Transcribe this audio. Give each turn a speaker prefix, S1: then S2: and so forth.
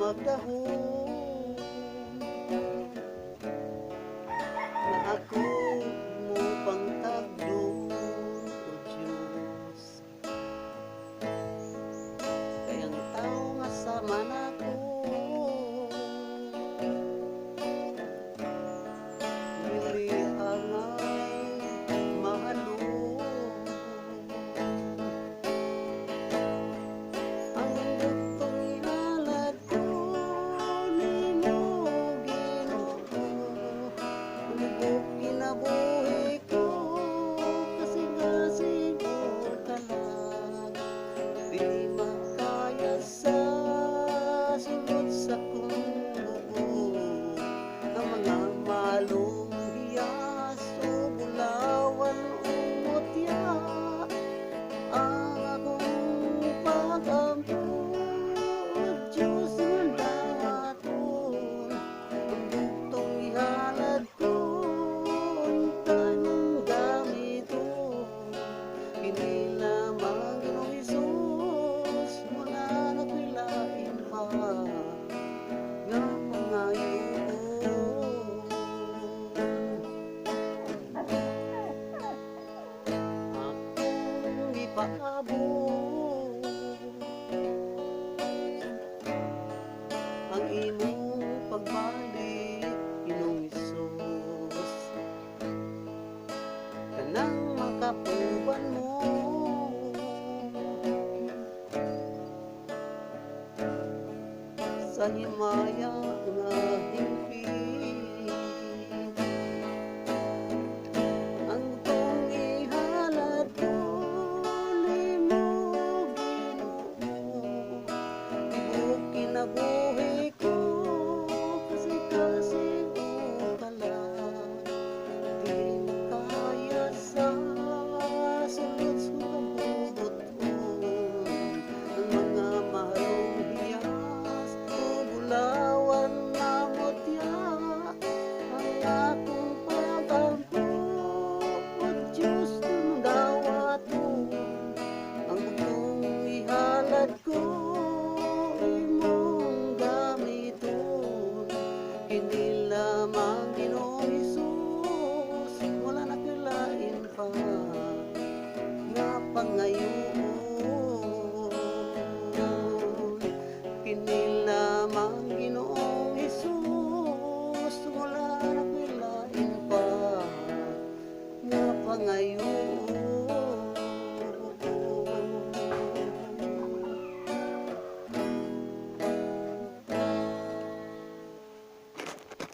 S1: magdahon na ako mo pang tagdon, o Diyos. Kayang tao nga sama nako, dili angay mahalon. Ang bugtong ihalad ko nimo, Ginoo. Lubog kinabuhi ko, kasing-kasing ko ka lang. Di makaya sa sulod sa kong buo ang mga malong hiyas o bulawan o mutya. Ang akong pagampo, o Diyos ng daton. Ang bugtong ihalad ko, untay mong gamiton. Kini lamang Ginoong Hesus, wala na ko'y lain pa nga pangayoon. Akong ipaabot ang imong pagbalik, Ginoong Hesus. Kanang makapuban mo sa himaya nga hingpit. Ang bugtong ihalad ko nimo, Ginoo. Tibok kinabuhi ko, kasing-kasing ko ka lang. Di makaya sa sulod sa kabubuton ang mga mahalong hiyas o bulawan na mutya. Ang akong pagampo, o Diyos ng dawaton. Ang bugtong ihalad ko, imong gamiton. Kini lamang Ginoong Hesus, wala na ko'y lain pa nga pangayoon. Kini lamang Ginoong Hesus, wala na ko'y lain pa nga pangayoon.